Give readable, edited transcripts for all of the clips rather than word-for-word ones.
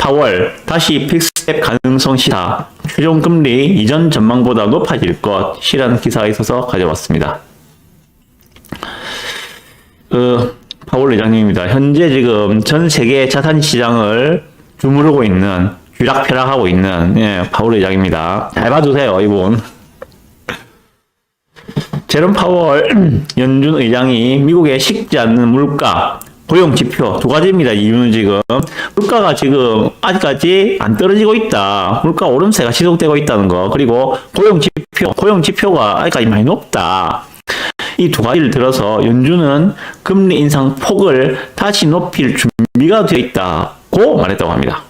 파월 다시 픽스텝 가능성 시사, 최종 금리 이전 전망보다 높아질 것이라는 기사가 있어서 가져왔습니다. 파월 의장님입니다. 현재 지금 전 세계 자산 시장을 주무르고 있는, 쥐락펴락하고 있는 파월 의장입니다. 잘 봐주세요, 이분. 제롬 파월 연준 의장이 미국의 식지 않는 물가, 고용 지표 두 가지입니다. 이유는 지금 물가가 지금 아직까지 안 떨어지고 있다. 물가 오름세가 지속되고 있다는 거. 그리고 고용 지표가 아직까지 많이 높다. 이 두 가지를 들어서 연준은 금리 인상 폭을 다시 높일 준비가 되어 있다고 말했다고 합니다.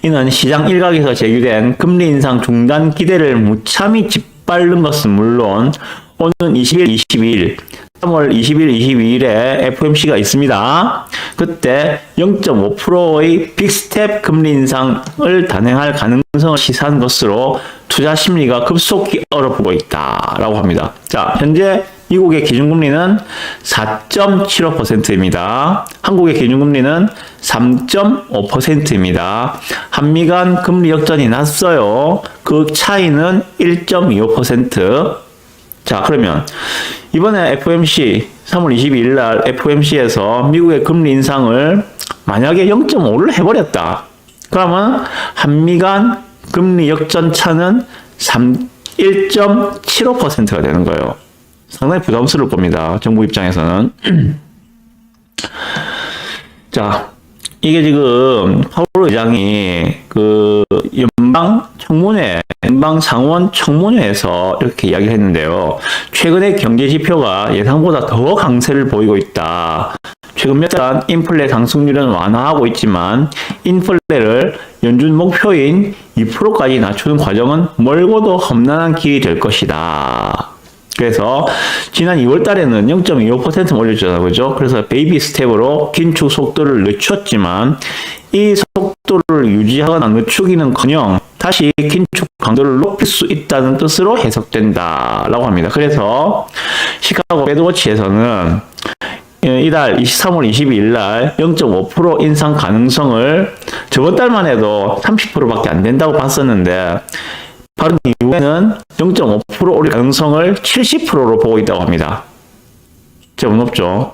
이는 시장 일각에서 제기된 금리 인상 중단 기대를 무참히 짓밟는 것은 물론 오는 20일, 22일, 3월 20일, 22일에 FOMC가 있습니다. 그때 0.5%의 빅스텝 금리 인상을 단행할 가능성을 시사한 것으로 투자 심리가 급속히 얼어붙고 있다라고 합니다. 자, 현재 미국의 기준금리는 4.75%입니다. 한국의 기준금리는 3.5%입니다. 한미 간 금리 역전이 났어요. 그 차이는 1.25%. 자, 그러면 이번에 FOMC 3월 22일 날 FOMC에서 미국의 금리 인상을 만약에 0.5를 해버렸다. 그러면 한미 간 금리 역전 차는 1.75%가 되는 거예요. 상당히 부담스러울 겁니다. 정부 입장에서는. 자, 이게 지금 파월 의장이 그 연방 상원 청문회에서 이렇게 이야기를 했는데요. 최근에 경제 지표가 예상보다 더 강세를 보이고 있다. 최근 몇 달 인플레 상승률은 완화하고 있지만 인플레를 연준 목표인 2%까지 낮추는 과정은 멀고도 험난한 길이 될 것이다. 그래서 지난 2월 달에는 0.25% 올려줬잖아요. 그죠? 그래서 베이비 스텝으로 긴축 속도를 늦췄지만 이 속도를 유지하거나 늦추기는커녕 다시 긴축 강도를 높일 수 있다는 뜻으로 해석된다라고 합니다. 그래서 시카고 패드워치에서는 이달 23월 22일 날 0.5% 인상 가능성을 저번 달만 해도 30%밖에 안 된다고 봤었는데 바로 이후에는 0.5% 오를 가능성을 70%로 보고 있다고 합니다. 좀 높죠.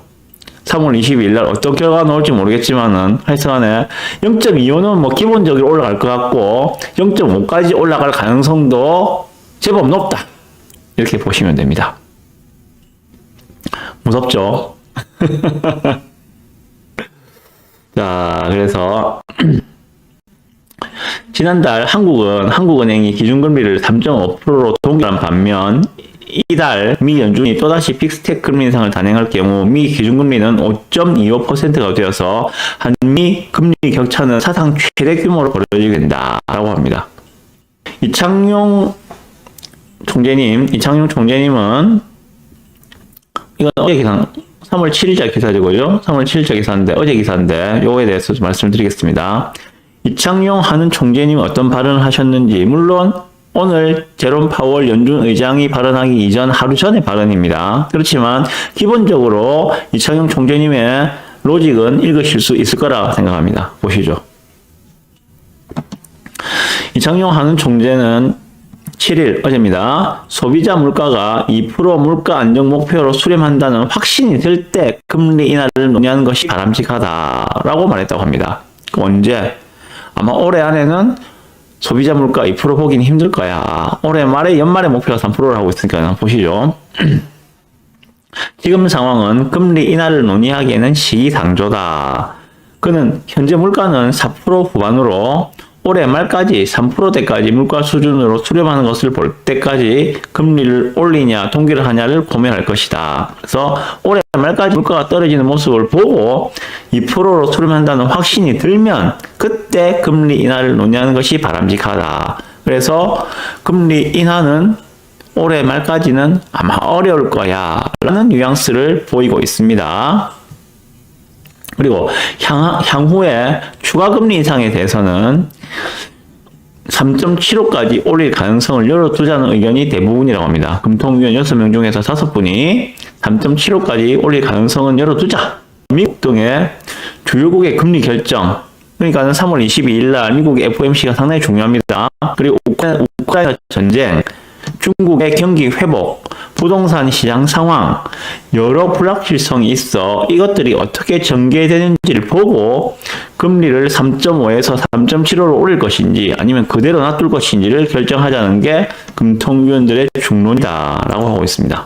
3월 22일 날 어떤 결과가 나올지 모르겠지만은 하여튼간에 0.25는 뭐 기본적으로 올라갈 것 같고 0.5까지 올라갈 가능성도 제법 높다. 이렇게 보시면 됩니다. 무섭죠? 자, 그래서 지난달 한국은행이 기준금리를 3.5%로 동결한 반면 이달 미 연준이 또다시 빅스텝 금리 인상을 단행할 경우 미 기준금리는 5.25%가 되어서 한미 금리 격차는 사상 최대 규모로 벌어지게 된다라고 합니다. 이창용 총재님은 이건 어제 기사 3월 7일자 기사죠. 3월 7일자 기사인데 어제 기사인데 요거에 대해서 좀 말씀드리겠습니다. 이창용 하는 총재님 어떤 발언을 하셨는지, 물론 오늘 제롬 파월 연준 의장이 발언하기 이전 하루 전의 발언입니다. 그렇지만 기본적으로 이창용 총재님의 로직은 읽으실 수 있을 거라 생각합니다. 보시죠. 이창용 하는 총재는 7일 어제입니다. 소비자 물가가 2% 물가 안정 목표로 수렴한다는 확신이 들 때 금리 인하를 논의하는 것이 바람직하다라고 말했다고 합니다. 언제? 아마 올해 안에는 소비자 물가 2% 보기는 힘들 거야. 올해 말에 연말에 목표가 3%를 하고 있으니까 보시죠. 지금 상황은 금리 인하를 논의하기에는 시기상조다. 그는 현재 물가는 4% 후반으로 올해 말까지 3%대까지 물가 수준으로 수렴하는 것을 볼 때까지 금리를 올리냐 동결을 하냐를 고민할 것이다. 그래서 올해 말까지 물가가 떨어지는 모습을 보고 2%로 수렴한다는 확신이 들면 그때 금리 인하를 논의하는 것이 바람직하다. 그래서 금리 인하는 올해 말까지는 아마 어려울 거야 라는 뉘앙스를 보이고 있습니다. 그리고 향후에 추가 금리 인상에 대해서는 3.75까지 올릴 가능성을 열어두자는 의견이 대부분이라고 합니다. 금통위원 6명 중에서 5분이 3.75까지 올릴 가능성은 열어두자. 미국 등의 주요국의 금리 결정, 그러니까는 3월 22일 날 미국 FOMC가 상당히 중요합니다. 그리고 우크라이나 전쟁, 중국의 경기 회복, 부동산 시장 상황, 여러 불확실성이 있어 이것들이 어떻게 전개되는지를 보고 금리를 3.5에서 3.75로 올릴 것인지 아니면 그대로 놔둘 것인지를 결정하자는 게 금통위원들의 중론이다라고 하고 있습니다.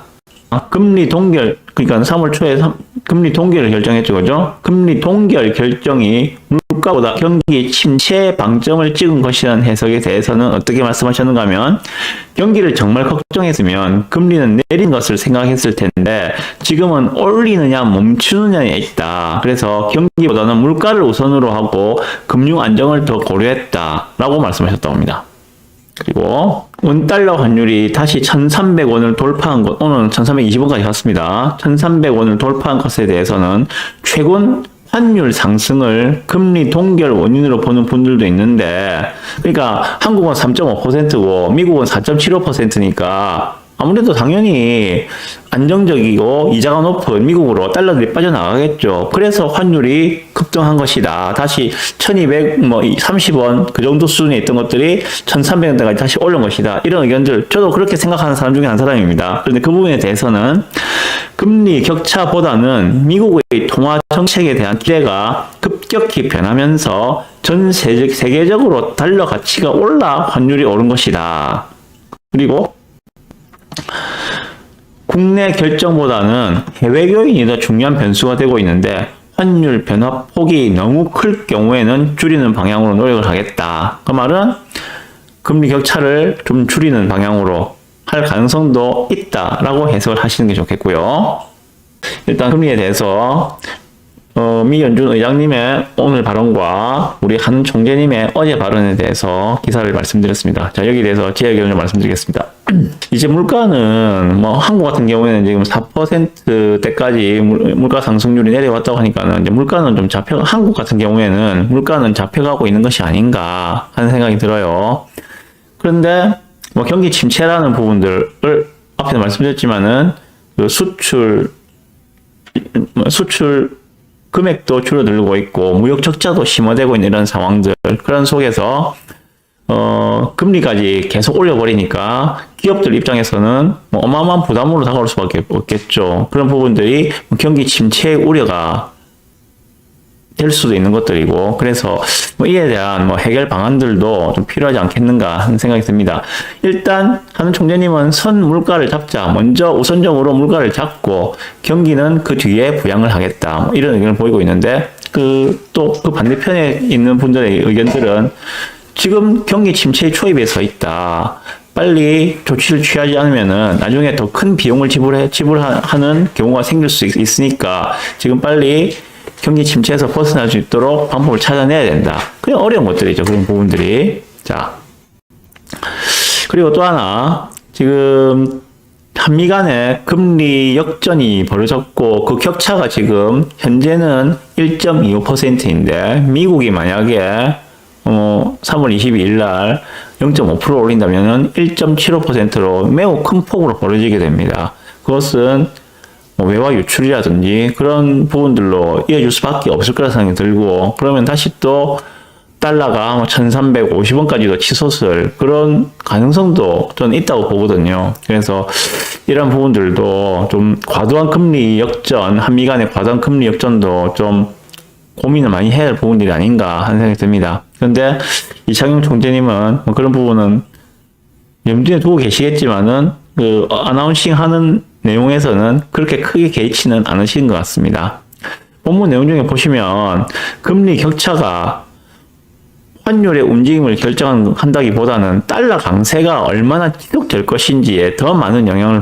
금리 동결, 그러니까 3월 초에 금리 동결을 결정했죠, 그죠? 금리 동결 결정이 물가보다 경기 침체 방점을 찍은 것이라는 해석에 대해서는 어떻게 말씀하셨는가 하면, 경기를 정말 걱정했으면 금리는 내린 것을 생각했을 텐데 지금은 올리느냐 멈추느냐에 있다. 그래서 경기보다는 물가를 우선으로 하고 금융 안정을 더 고려했다라고 말씀하셨다고 합니다. 그리고 원달러 환율이 다시 1,300원을 돌파한 것, 오늘은 1,320원까지 갔습니다. 1,300원을 돌파한 것에 대해서는 최근 환율 상승을 금리 동결 원인으로 보는 분들도 있는데, 그러니까 한국은 3.5%고 미국은 4.75%니까 아무래도 당연히 안정적이고 이자가 높은 미국으로 달러들이 빠져나가겠죠. 그래서 환율이 급등한 것이다. 다시 1230원 그 정도 수준에 있던 것들이 1300원대까지 다시 올린 것이다. 이런 의견들, 저도 그렇게 생각하는 사람 중에 한 사람입니다. 그런데 그 부분에 대해서는 금리 격차보다는 미국의 통화 정책에 대한 기대가 급격히 변하면서 전 세계적으로 달러 가치가 올라 환율이 오른 것이다. 그리고 국내 결정보다는 해외 요인이 더 중요한 변수가 되고 있는데, 환율 변화 폭이 너무 클 경우에는 줄이는 방향으로 노력을 하겠다. 그 말은 금리 격차를 좀 줄이는 방향으로 할 가능성도 있다라고 해석을 하시는 게 좋겠고요. 일단 금리에 대해서 미 연준 의장님의 오늘 발언과 우리 한 총재님의 어제 발언에 대해서 기사를 말씀드렸습니다. 자, 여기에 대해서 제 의견을 말씀드리겠습니다. 이제 물가는 뭐 한국 같은 경우에는 지금 4%대까지 물가 상승률이 내려왔다고 하니까는 이제 물가는 좀 한국 같은 경우에는 물가는 잡혀가고 있는 것이 아닌가 하는 생각이 들어요. 그런데 뭐 경기 침체라는 부분들을 앞에서 말씀드렸지만은 그 수출 금액도 줄어들고 있고 무역 적자도 심화되고 있는 이런 상황들, 그런 속에서 금리까지 계속 올려버리니까 기업들 입장에서는 뭐 어마어마한 부담으로 다가올 수밖에 없겠죠. 그런 부분들이 경기 침체의 우려가 될 수도 있는 것들이고, 그래서 뭐 이에 대한 뭐 해결 방안들도 좀 필요하지 않겠는가 하는 생각이 듭니다. 일단 한 총재님은 선 물가를 잡자, 먼저 우선적으로 물가를 잡고 경기는 그 뒤에 부양을 하겠다, 뭐 이런 의견을 보이고 있는데, 또 그 반대편에 있는 분들의 의견들은 지금 경기 침체의 초입에 서 있다. 빨리 조치를 취하지 않으면은 나중에 더 큰 비용을 지불하는 경우가 생길 수 있으니까 지금 빨리 경기 침체에서 벗어날 수 있도록 방법을 찾아내야 된다. 그냥 어려운 것들이죠, 그런 부분들이. 자, 그리고 또 하나, 지금 한미 간에 금리 역전이 벌어졌고 그 격차가 지금 현재는 1.25%인데 미국이 만약에 3월 22일 날 0.5% 올린다면은 1.75%로 매우 큰 폭으로 벌어지게 됩니다. 그것은 외화 유출이라든지 그런 부분들로 이어질 수밖에 없을 거라 생각이 들고, 그러면 다시 또 달러가 1350원까지도 치솟을 그런 가능성도 저는 있다고 보거든요. 그래서 이런 부분들도 좀 과도한 금리 역전, 한미 간의 과도한 금리 역전도 좀 고민을 많이 해야 할 부분들이 아닌가 하는 생각이 듭니다. 그런데 이창용 총재님은 뭐 그런 부분은 염두에 두고 계시겠지만은 그 어나운싱 하는 내용에서는 그렇게 크게 개의치는 않으신 것 같습니다. 본문 내용 중에 보시면 금리 격차가 환율의 움직임을 결정한다기보다는 달러 강세가 얼마나 지속될 것인지에 더 많은 영향을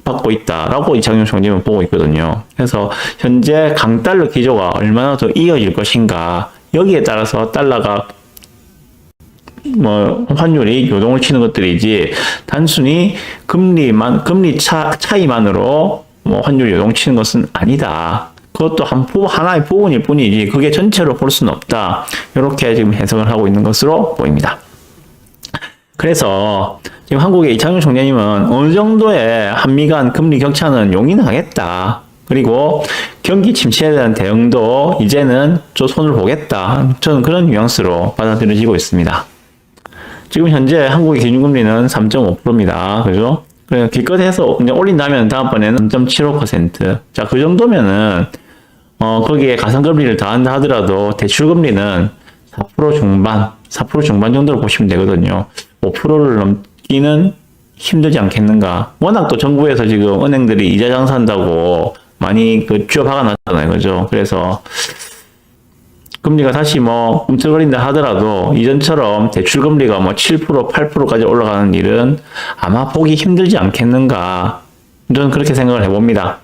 받고 있다라고 이창용 총재는 보고 있거든요. 그래서 현재 강달러 기조가 얼마나 더 이어질 것인가, 여기에 따라서 달러가 환율이 요동을 치는 것들이지 단순히 금리 차이만으로 환율이 요동치는 것은 아니다. 그것도 하나의 부분일 뿐이지 그게 전체로 볼 수는 없다. 이렇게 지금 해석을 하고 있는 것으로 보입니다. 그래서 지금 한국의 이창용 총재님은 어느 정도의 한미 간 금리 격차는 용인하겠다. 그리고 경기 침체에 대한 대응도 이제는 좀 손을 보겠다. 저는 그런 뉘앙스로 받아들여지고 있습니다. 지금 현재 한국의 기준금리는 3.5%입니다. 그죠? 그래서 기껏해서 그냥 올린다면 다음번에는 3.75%. 자, 그 정도면은, 거기에 가상금리를 더한다 하더라도 대출금리는 4% 중반, 4% 중반 정도로 보시면 되거든요. 5%를 넘기는 힘들지 않겠는가. 워낙 또 정부에서 지금 은행들이 이자 장사한다고 많이 그 쥐어 박아놨잖아요. 그죠? 그래서 금리가 다시 뭐 꿈틀거린다 하더라도 이전처럼 대출금리가 뭐 7%, 8%까지 올라가는 일은 아마 보기 힘들지 않겠는가. 저는 그렇게 생각을 해봅니다.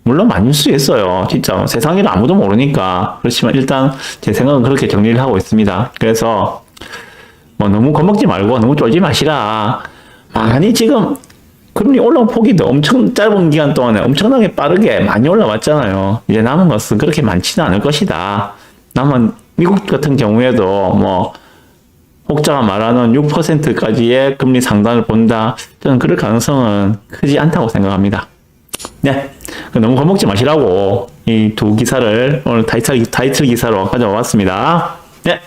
물론 많을 수 있어요. 진짜 세상 일은 아무도 모르니까. 그렇지만 일단 제 생각은 그렇게 정리를 하고 있습니다. 그래서 뭐 너무 겁먹지 말고 너무 쫄지 마시라. 많이 지금 금리 올라온 폭이도 엄청 짧은 기간 동안에 엄청나게 빠르게 많이 올라왔잖아요. 이제 남은 것은 그렇게 많지는 않을 것이다. 남은 미국 같은 경우에도 뭐 혹자가 말하는 6%까지의 금리 상단을 본다. 저는 그럴 가능성은 크지 않다고 생각합니다. 네, 너무 겁먹지 마시라고 이 두 기사를 오늘 타이틀 기사로 가져와 봤습니다. 네.